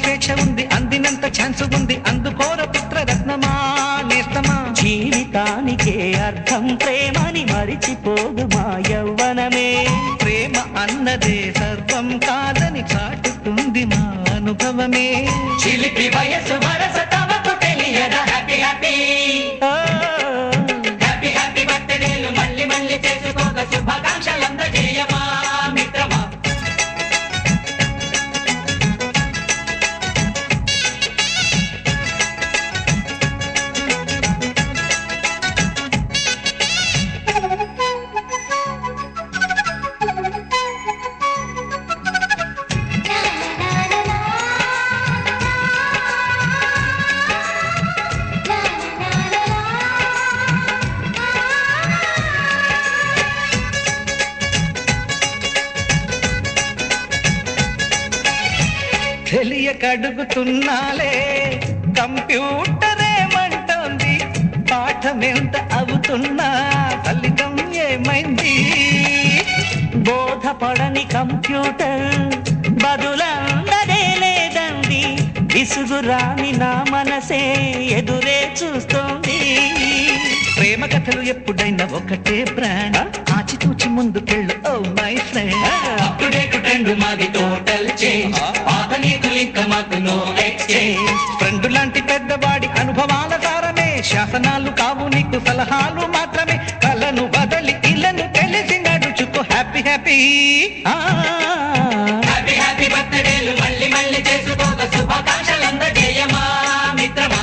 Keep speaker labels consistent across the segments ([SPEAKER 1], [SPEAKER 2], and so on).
[SPEAKER 1] స్వేచ్ఛ ఉంది, అందినంత ఛాన్స్ ఉంది, అందుకోర పుత్ర రత్నమా నేస్తమా.
[SPEAKER 2] జీవితానికే అర్థం ప్రేమని మరిచిపోదు మా యవ్వనమే.
[SPEAKER 1] ప్రేమ అన్నదే సర్వం కాదని చాటుతుంది మా అనుభవమే.
[SPEAKER 2] చిలిపి వయసు వరస తమకు తెలియదా. హ్యాపీ హ్యాపీ హ్యాపీ హ్యాపీ బర్త్డేలు మళ్ళీ మళ్ళీ చేసుకోక శుభాకాంక్షలందజేయమా మిత్రమా.
[SPEAKER 1] తెలియకడుగుతున్నాలే కంప్యూటరేమంటోంది, పాఠమెంత అవుతున్నా ఫలితం ఏమైంది.
[SPEAKER 2] బోధపడని కంప్యూటర్ బదులందదే లేదండి. విసుగురాని నా మనసే ఎదురే చూస్తోంది.
[SPEAKER 1] ప్రేమ కథలు ఎప్పుడైనా ఒకటే బ్రాండ్, ఆచితూచి ముందుకెళ్ళు ఓ మై ఫ్రెండ్.
[SPEAKER 2] అప్పుడేకు ట్రెండ్ మాది టోటల్ చేంజ్, పాత నీతులు ఇంకా మాకు నో ఎక్స్చేంజ్.
[SPEAKER 1] ఫ్రెండ్ లాంటి పెద్దవాడి అనుభవాల సారమే, శాసనాలు కావు నీకు సలహాలు మాత్రమే. కలను బదలి ఇలను తెలిసి నడుచుకో హ్యాపీ హ్యాపీ.
[SPEAKER 2] హ్యాపీ హ్యాపీ బర్త్డేలు మళ్ళీ మళ్ళీ చేసుకోక శుభాకాంక్షలందజేయమా మిత్రమా.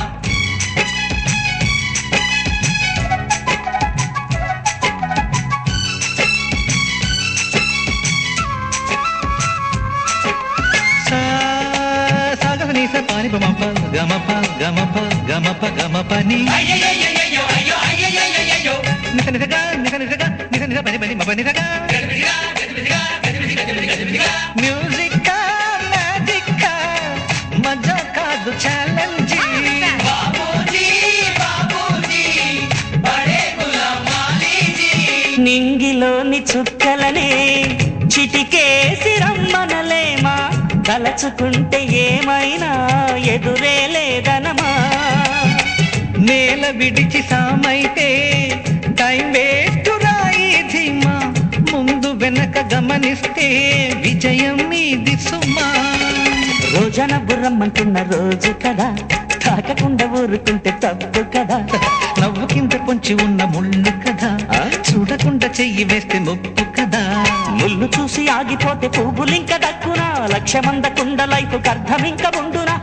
[SPEAKER 1] పాని గమప గమప గమప గమప గమపని నిస నిసగా నిస నిసగా నిస నిస పని పని మప నిసగా. మ్యూజిక్ మ్యాజిక్ మజా కాదు ఛాలెంజ్.
[SPEAKER 2] నింగిలోని చుక్కలనే చిటికేసి రమ్మనలేమా, తలచుకుంటే ఏమైనా ఎదురే లేదనమా.
[SPEAKER 1] నేల విడిచి సామైతే టైం వేస్ట్ రాయి ధీమా, ముందు వెనక గమనిస్తే విజయం నీది సుమా.
[SPEAKER 2] రోజన బుర్రమ్మంటున్న రోజు కదా, తాకకుండా ఊరుకుంటే తప్పు కదా.
[SPEAKER 1] నవ్వు కింద పొంచి ఉన్న ముళ్ళు కదా, చూడకుండా చెయ్యి వేస్తే ముప్పు కదా.
[SPEAKER 2] ముళ్ళు చూసి ఆగిపోతే పువ్వులింక దక్కునా, లక్ష్యమందకుండా లైఫ్ అర్థం ఇంక ఉండునా.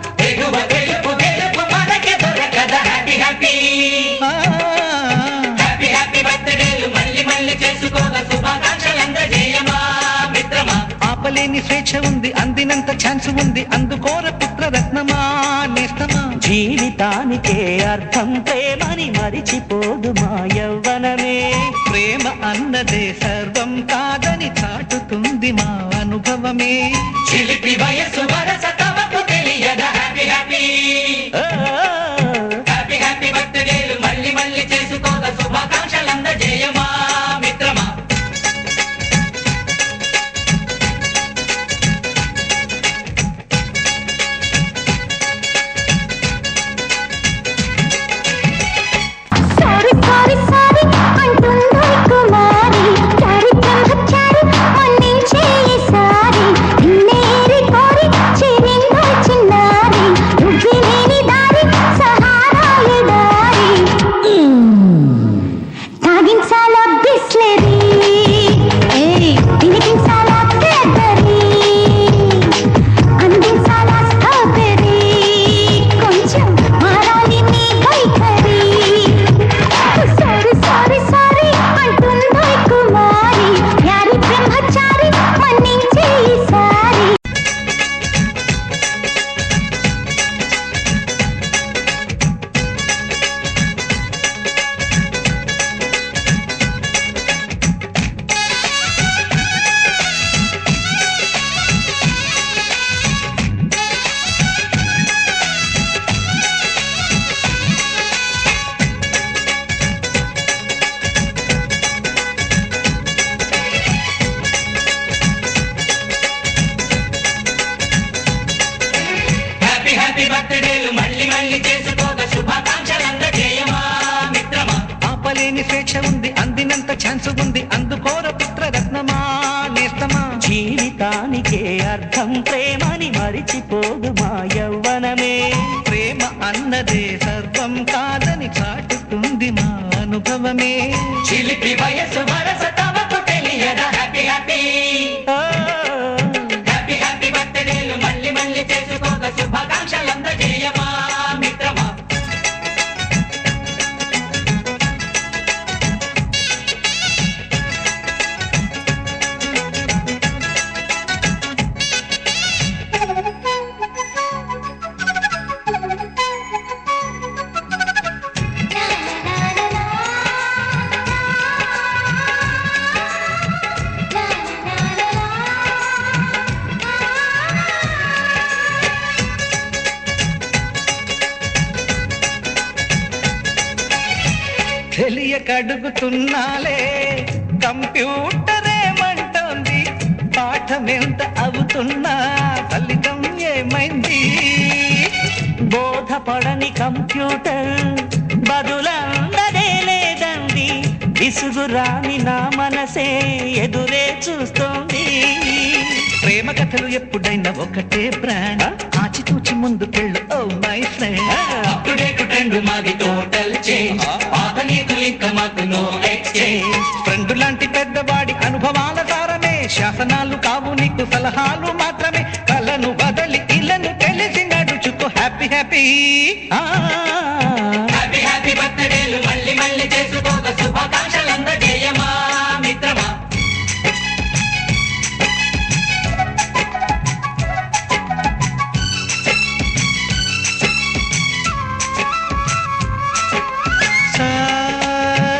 [SPEAKER 2] హ్యాపీ హ్యాపీ బర్త్డేలు మళ్ళీ మళ్ళీ చేసుకోక శుభాకాంక్షలందజేయమా మిత్రమా.
[SPEAKER 1] ఆపలేని స్వేచ్ఛ ఉంది, అందినంత ఛాన్స్ ఉంది, అందుకోర పుత్ర రత్నమా నేస్తమా.
[SPEAKER 2] జీవితానికే అర్థం ప్రేమని మరిచిపోదు మా యవ్వనమే.
[SPEAKER 1] ప్రేమ అన్నదే సర్వం కాదని చాటుతుంది మా అనుభవమే.
[SPEAKER 2] చిలిపి వయసు వరస తమకు తెలియదా. హ్యాపీ హ్యాపీ హ్యాపీ హ్యాపీ బర్త్డేలు మళ్ళీ మళ్ళీ చేసుకోక శుభాకాంక్షలందజేయమా మిత్రమా.
[SPEAKER 3] సారీ సారీ సారీ అంటుందో కుమారి, సారీ బ్రహ్మచారి మన్నించే సారీ. నేరి కోరి చిరి
[SPEAKER 1] స్వేచ్ఛ ఉంది అందినంత ఛాన్స్ ఉంది అందుకోర పుత్ర రత్నమా నేస్తమా
[SPEAKER 2] జీవితానికే అర్థం ప్రేమని మరిచిపోదు మా యవ్వనమే
[SPEAKER 1] ప్రేమ అన్నదే సర్వం కాదని చాటుతుంది మా అనుభవమే
[SPEAKER 2] చిలిపి వయసు వరస తమకు తెలియదా హ్యాపీ హ్యాపీ హ్యాపీ హ్యాపీ బర్త్డేలు మళ్ళీ మళ్ళీ చేసుకోక శుభాకాంక్షలందజేయమా మిత్రమా
[SPEAKER 1] తెలియక అడుగుతున్నాలే కంప్యూటరేమంటోంది పాఠమెంత అవుతున్నా ఫలితం ఏమైంది
[SPEAKER 2] బోధపడని కంప్యూటర్ బదులందరే లేదండి విసుగురాని నా మనసే ఎదురే చూస్తోంది
[SPEAKER 1] ప్రేమ కథలు ఎప్పుడైనా ఒకటే బ్రాండ్ ఆచితూచి ముందుకెళ్ళు ఓ మై ఫ్రెండ్
[SPEAKER 2] అప్పుడేకు ట్రెండ్ మాది టోటల్ చేంజ్ పాత నీతులు ఇంకా మాకు నో ఎక్స్చేంజ్
[SPEAKER 1] ఫ్రెండ్ లాంటి పెద్దవాడి అనుభవాల సారమే శాసనాలు కావు నీకు సలహాలు మాత్రమే కలను బదలి ఇళ్ళను తెలిసి నడుచుకో హ్యాపీ హ్యాపీ
[SPEAKER 2] హ్యాపీ హ్యాపీ బర్త్డేలు మళ్ళీ మళ్ళీ చేసుకోక శుభాకాంక్షలందజేయమా మిత్రమా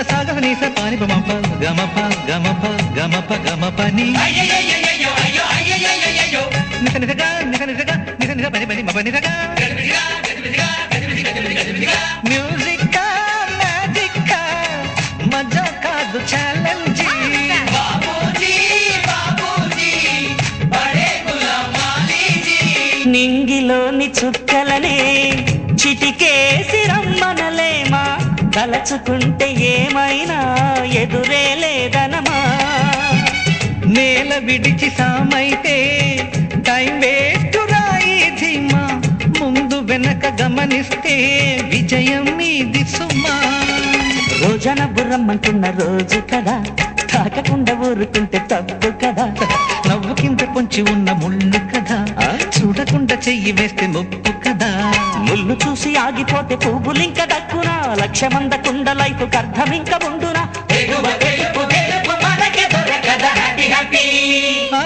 [SPEAKER 1] సాగనీస పాని గమప గమప గమప గమప గమపని నిస నిసగా నిస నిసగా నిస నిస పని పని మప నిసగా మ్యూజిక్ మ్యాజిక్ మజా కాదు ఛాలెంజ్
[SPEAKER 2] నింగిలోని చుక్కలనే చిటికేసి రమ్మనలేమా తలచుకుంటే ఏమైనా ఎదురే లేదనమా
[SPEAKER 1] నేల విడిచి సామైతే టైం వేస్ట్ రాయి ధీమా ముందు వెనక గమనిస్తే విజయం మీది సుమా
[SPEAKER 2] రోజన బుర్రమ్మంటున్న రోజు కదా తాకకుండా ఊరుకుంటే తప్పు కదా
[SPEAKER 1] నవ్వు కింద పొంచి ఉన్న ముళ్ళు కదా చూడకుండా చెయ్యి వేస్తే ముప్పు కదా
[SPEAKER 2] ముళ్ళు చూసి ఆగిపోతే పువ్వులింక దక్కునా లక్ష్యమందకుండా లైఫ్ అర్థమింక ఉండునా
[SPEAKER 1] ఆ,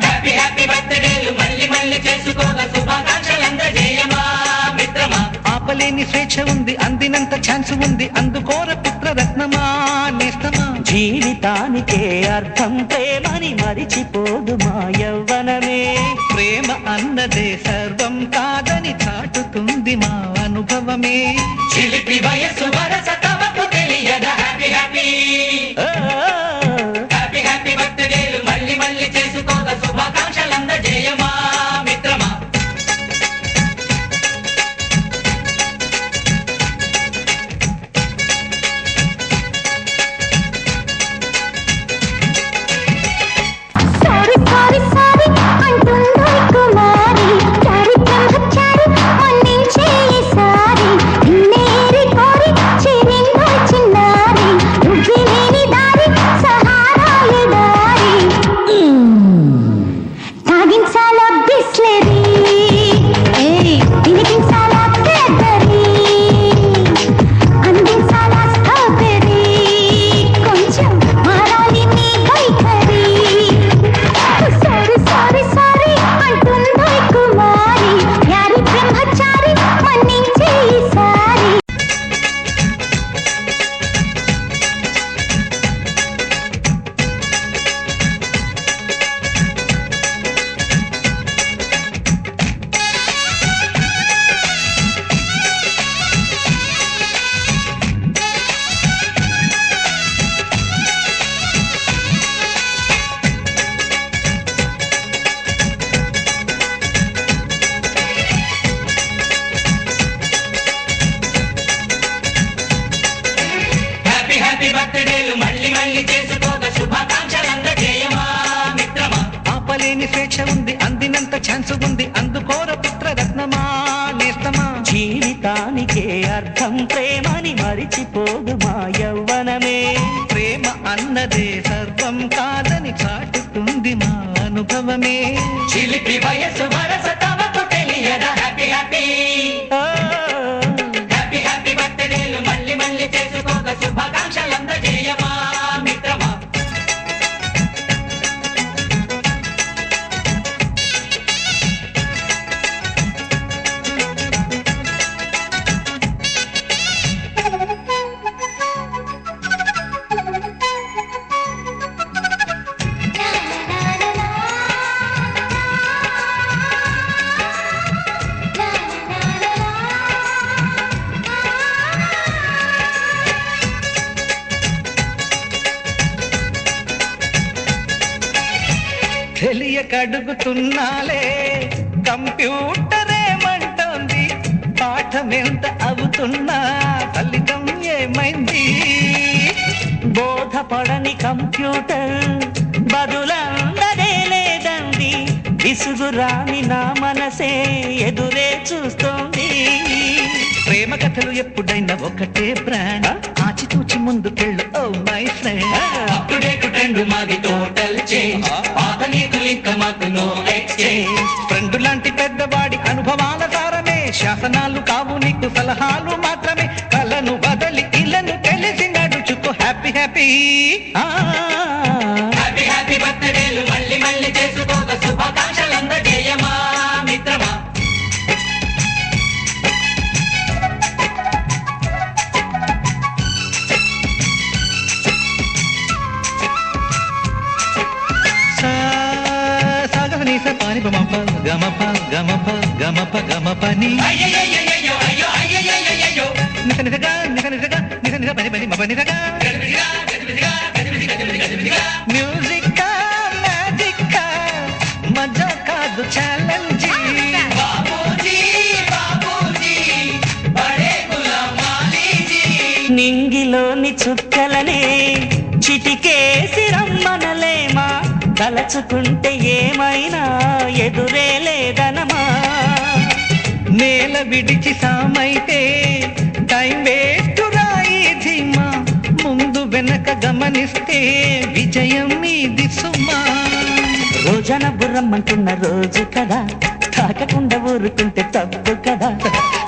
[SPEAKER 2] హ్యాపీ హ్యాపీ బర్త్డేలు మళ్ళీ మళ్ళీ చేసుకోక శుభాకాంక్షలందజేయమా మిత్రమా
[SPEAKER 1] ఆపలేని స్వేచ్ఛ ఉంది అందినంత ఛాన్స్ ఉంది అందుకోర పుత్ర రత్నమా నేస్తమా
[SPEAKER 2] జీవితానికే అర్థం ప్రేమని మరిచిపోదు మా యవ్వనమే
[SPEAKER 1] ప్రేమ అన్నదే సర్వం కాదని చాటుతుంది మా అనుభవమే
[SPEAKER 2] చిలిపి వయసు వరస తమకు తెలియదా హ్యాపీ హ్యాపీ హ్యాపీ హ్యాపీ బర్త్డేలు మళ్ళీ మళ్ళీ చేసుకోక శుభాకాంక్షలందజేయమా మిత్రమా
[SPEAKER 3] సారీ సారీ సారీ అంటుంది కుమారి చారి బ్రహ్మచారి మన్నించే సారీ నేరి కోరి చిరిందో
[SPEAKER 4] హ్యాపీ బర్త్డేలు మళ్ళీ మళ్ళీ చేసుకోక శుభాకాంక్షలందజేయమా మిత్రమా.
[SPEAKER 1] ఆపలేని స్వేచ్ఛ ఉంది, అందినంత ఛాన్స్ ఉంది, అందుకోర పుత్ర రత్నమా నేస్తమా.
[SPEAKER 2] జీవితానికే అర్థం ప్రేమని మరిచిపోదు మా యవ్వనమే.
[SPEAKER 1] ప్రేమ అన్నదే సర్వం కాదని చాటుతుంది మా అనుభవమే.
[SPEAKER 4] చిలిపి వయసు వరస తమకు తెలియదా హ్యాపీ హ్యాపీ
[SPEAKER 2] ఓ,
[SPEAKER 4] హ్యాపీ హ్యాపీ బర్త్డేలు మళ్ళీ మళ్ళీ చేసుకోక శుభాకాంక్షలందజేయమా మిత్రమా.
[SPEAKER 1] తెలియక అడుగుతున్నాలే కంప్యూటరేమంటోంది, పాఠమెంత అవుతున్నా ఫలితం ఏమైంది.
[SPEAKER 2] బోధపడని కంప్యూటర్ బదులందదే లేదండి. విసుగురాని నా మనసే ఎదురే చూస్తోంది.
[SPEAKER 1] ప్రేమ కథలు ఎప్పుడైనా ఒకటే బ్రాండ్, ఆచితూచి ముందుకెళ్ళు oh my friend.
[SPEAKER 4] Up to date trend మాది టోటల్ చేంజ్, పాత నీతులు ఇంకా మాకు నో ఎక్స్చేంజ్.
[SPEAKER 1] ఫ్రెండ్ లాంటి పెద్దవాడి అనుభవాల సారమే, శాసనాలు కావు నీకు సలహాలు మాత్రమే. కలను బదలి ఇలను తెలిసి నడుచుకో హ్యాపీ హ్యాపీ.
[SPEAKER 4] హ్యాపీ హ్యాపీ బర్త్డేలు మళ్ళీ మళ్ళీ చేసుకోక శుభాకాంక్షలందజేయమా మిత్రమా.
[SPEAKER 1] సాగనీస పాని బమప గమప గమప గమప గమపని
[SPEAKER 4] అయ్యయ్యయ్యయ్యో అయ్యో అయ్యయ్యయ్యయ్యో
[SPEAKER 1] నిస నిసగా నిస నిసగా నిస నిస పని పని మప నిసగా.
[SPEAKER 4] గజిబిజిగా గజిబిజిగా గజిబిజిగా గజిబిజిగా
[SPEAKER 1] మ్యూజిక్ మ్యాజిక్ మజా కాదు ఛాలెంజ్.
[SPEAKER 4] బాబూజీ బాబూజీ బడే గులాం మాలీజీ.
[SPEAKER 2] నింగిలోని చుక్కలనే చిటికేసి రమ్మనలేమా, తలచుకుంటే ఏమైనా ఎదురే లేదనమా.
[SPEAKER 1] నేల విడిచి సామైతే టైం వేస్ట్ రాయి ధీమా, ముందు వెనక గమనిస్తే విజయం మీది సుమా.
[SPEAKER 2] రోజన బుర్రమ్మంటున్న రోజు కదా, తాకకుండా ఊరుకుంటే తప్పు కదా.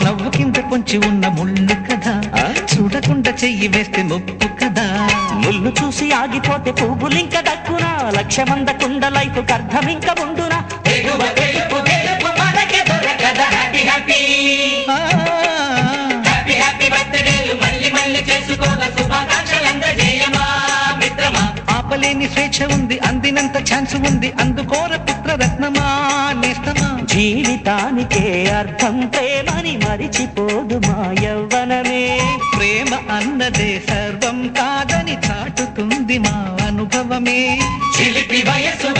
[SPEAKER 1] నవ్వు కింద పొంచి ఉన్న ముళ్ళు కదా, చూడకుండా చెయ్యి వేస్తే ముప్పు కదా.
[SPEAKER 2] ముళ్ళు చూసి ఆగిపోతే పువ్వులింక దక్కునా, లక్ష్యమందకుండా లైఫ్ అర్థమింక ఉండునా.
[SPEAKER 4] తెలుగు తెలుగు తెలుగు మనకే దొరకదా హ్యాపీ హ్యాపీ
[SPEAKER 1] ఆ,
[SPEAKER 4] హ్యాపీ హ్యాపీ బర్త్డేలు మళ్ళీ మళ్ళీ చేసుకోక శుభాకాంక్షలందజేయమా మిత్రమా.
[SPEAKER 1] ఆపలేని స్వేచ్ఛ ఉంది, అందినంత ఛాన్స్ ఉంది, అందుకోర పుత్ర రత్నమా నేస్తమా.
[SPEAKER 2] జీవితానికే అర్థం ప్రేమని మరిచిపోదు మా యవ్వనమే.
[SPEAKER 1] ప్రేమ అన్నదే సర్వం కాదని చాటుతుంది మా అనుభవమే.
[SPEAKER 4] చిలిపి వయసు